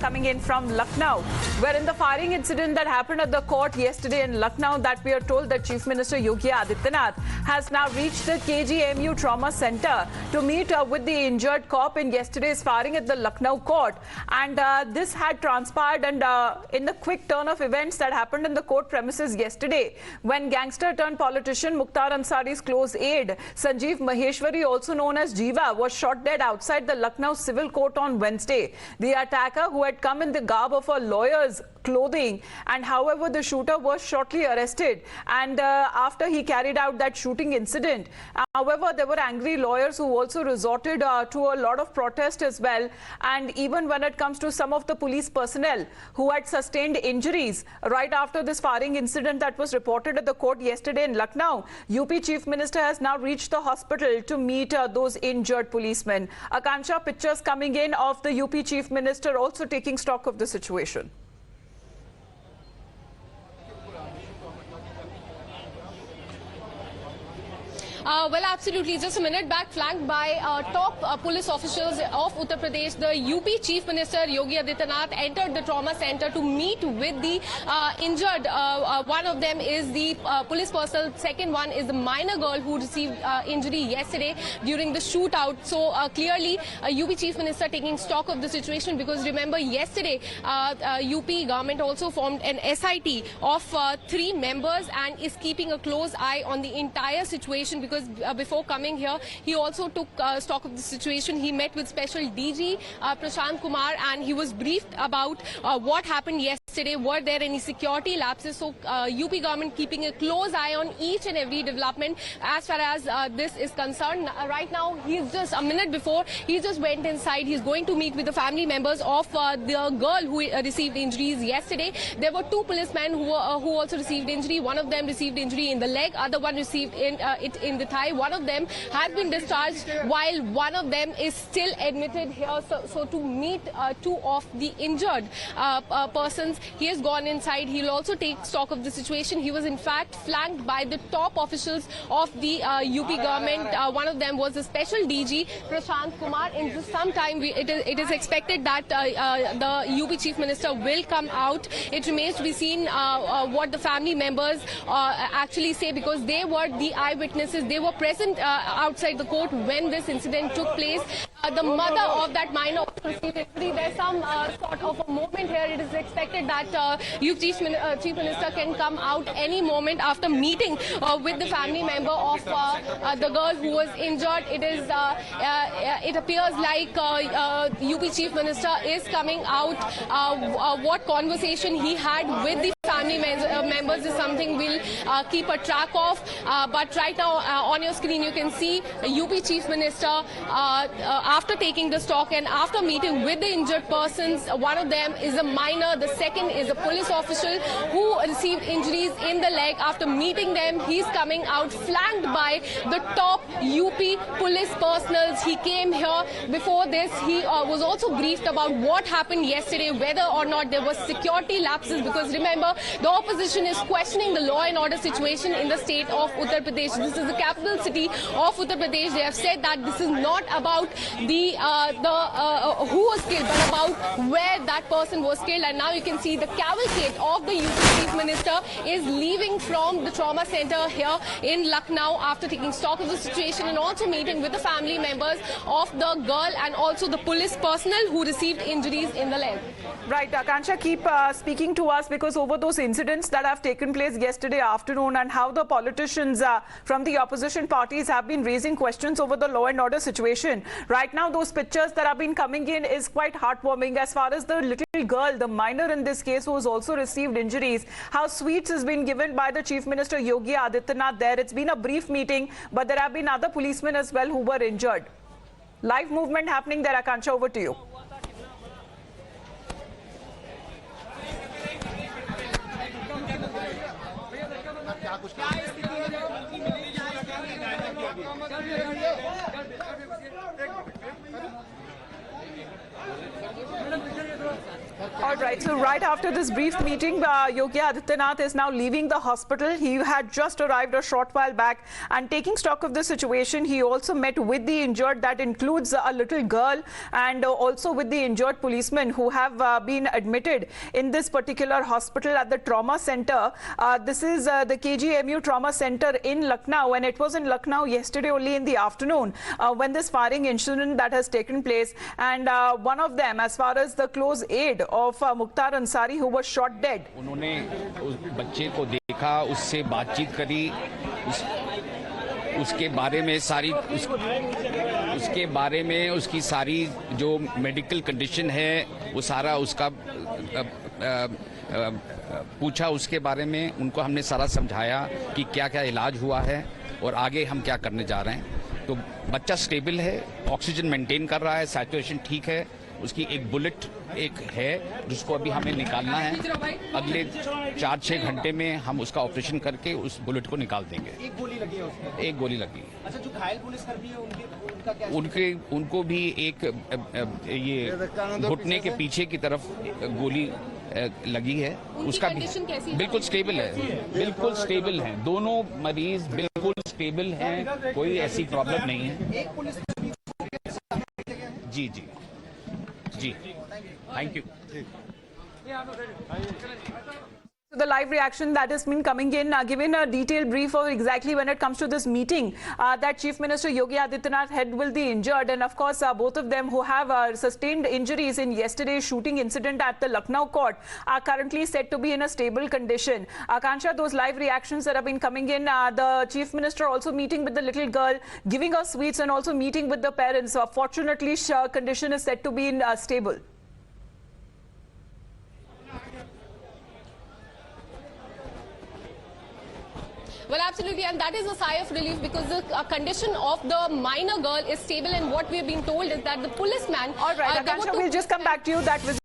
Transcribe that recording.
coming in from Lucknow, where in the firing incident that happened at the court yesterday in Lucknow, that we are told that Chief Minister Yogi Adityanath has now reached the KGMU Trauma Center to meet with the injured cop in yesterday's firing at the Lucknow Court. And this had transpired and in the quick turn of events that happened in the court premises yesterday, when gangster turned politician Mukhtar Ansari's close aide, Sanjeev Maheshwari, also known as Jeeva, was shot dead outside the Lucknow Civil Court on Wednesday. The attacker, who had come in the garb of a lawyer's clothing, and however the shooter was shortly arrested, and after he carried out that shooting incident. However, there were angry lawyers who also resorted to a lot of protest as well, and even when it comes to some of the police personnel who had sustained injuries right after this firing incident that was reported at the court yesterday in Lucknow, UP Chief Minister has now reached the hospital to meet those injured policemen. Akansha, pictures coming in of the UP Chief Minister also taking stock of the situation. Well, absolutely. Just a minute back, flanked by top police officials of Uttar Pradesh, the UP Chief Minister Yogi Adityanath entered the trauma center to meet with the injured. One of them is the police personnel. Second one is the minor girl who received injury yesterday during the shootout. So clearly, UP Chief Minister taking stock of the situation, because remember yesterday, UP government also formed an SIT of 3 members and is keeping a close eye on the entire situation, because before coming here, he also took stock of the situation. He met with Special DG Prashant Kumar, and he was briefed about what happened yesterday. Were there any security lapses? So UP government keeping a close eye on each and every development as far as this is concerned. Right now, he's just a minute before, he just went inside. He's going to meet with the family members of the girl who received injuries yesterday. There were 2 policemen who also received injury. One of them received injury in the leg, other one received it in the thigh. One of them has been discharged, while one of them is still admitted here. So to meet 2 of the injured persons, he has gone inside. He'll also take stock of the situation. He was in fact flanked by the top officials of the UP government. One of them was the Special DG Prashant Kumar. In just some time, it is expected that the UP Chief Minister will come out. It remains to be seen what the family members actually say, because they were the eyewitnesses. They were present outside the court when this incident took place. The mother of that minor received injury. There's some sort of a moment here. It is expected that UP Chief Minister can come out any moment after meeting with the family member of the girl who was injured. It appears like UP Chief Minister is coming out. What conversation he had with the family members is something we'll keep a track of. But right now on your screen you can see UP Chief Minister after taking the stock and after meeting with the injured persons. One of them is a minor, the second is a police official who received injuries in the leg. After meeting them, he's coming out flanked by the top UP police personnel. He came here. Before this, he was also briefed about what happened yesterday, whether or not there was security lapses, because remember, the opposition is questioning the law and order situation in the state of Uttar Pradesh. This is the capital city of Uttar Pradesh. They have said that this is not about the who was killed, but about where that person was killed. And now you can see the cavalcade of the UP Chief Minister is leaving from the trauma center here in Lucknow after taking stock of the situation and also meeting with the family members of the girl and also the police personnel who received injuries in the leg. Right, Akansha, keep speaking to us, because over those incidents that have taken place yesterday afternoon and how the politicians from the opposition parties have been raising questions over the law and order situation. Right now, those pictures that have been coming in is quite heartwarming. As far as the little girl, the minor in this case, who has also received injuries, how sweets has been given by the Chief Minister Yogi Adityanath there. It's been a brief meeting, but there have been other policemen as well who were injured. Live movement happening there. Akansha, over to you. और Right, so right after this brief meeting, Yogi Adityanath is now leaving the hospital. He had just arrived a short while back, and taking stock of the situation, he also met with the injured. That includes a little girl, and also with the injured policemen who have been admitted in this particular hospital at the trauma center. This is the KGMU Trauma Center in Lucknow, and it was in Lucknow yesterday only in the afternoon when this firing incident that has taken place. And one of them, as far as the close aide of Mukhtar Ansari, who was shot dead. उन्होंने उस बच्चे को देखा, उससे बातचीत करी, उसके बारे में सारी उसके बारे में उसकी सारी जो मेडिकल कंडीशन है वो सारा उसका पूछा, उसके बारे में उनको हमने सारा समझाया कि क्या क्या इलाज हुआ है और आगे हम क्या करने जा रहे हैं। तो बच्चा स्टेबल है, ऑक्सीजन मेंटेन कर रहा है, सैचुरेशन ठीक है। उसकी एक बुलेट है जिसको अभी हमें निकालना है। अगले 4-6 घंटे में हम उसका ऑपरेशन करके उस बुलेट को निकाल देंगे। एक गोली लगी है उसमें? एक गोली लगी। अच्छा, जो घायल पुलिसकर्मी है उनका क्या? उनको भी एक ये घुटने के पीछे की तरफ गोली लगी है। उसका भी बिल्कुल स्टेबल है, बिल्कुल स्टेबल है। दोनों मरीज बिल्कुल स्टेबल हैं, कोई ऐसी प्रॉब्लम नहीं है। जी जी जी, thank you. So the live reaction that has been coming in, given a detailed brief of exactly when it comes to this meeting that Chief Minister Yogi Adityanath had with the injured, and of course both of them who have sustained injuries in yesterday's shooting incident at the Lucknow Court are currently said to be in a stable condition. Akansha, those live reactions that have been coming in, the Chief Minister also meeting with the little girl, giving her sweets, and also meeting with the parents. Fortunately, condition is said to be stable. Well, absolutely, and that is a sigh of relief because the condition of the minor girl is stable, and what we have been told is that the policeman... All right, Akansha, we'll just come back to you. That was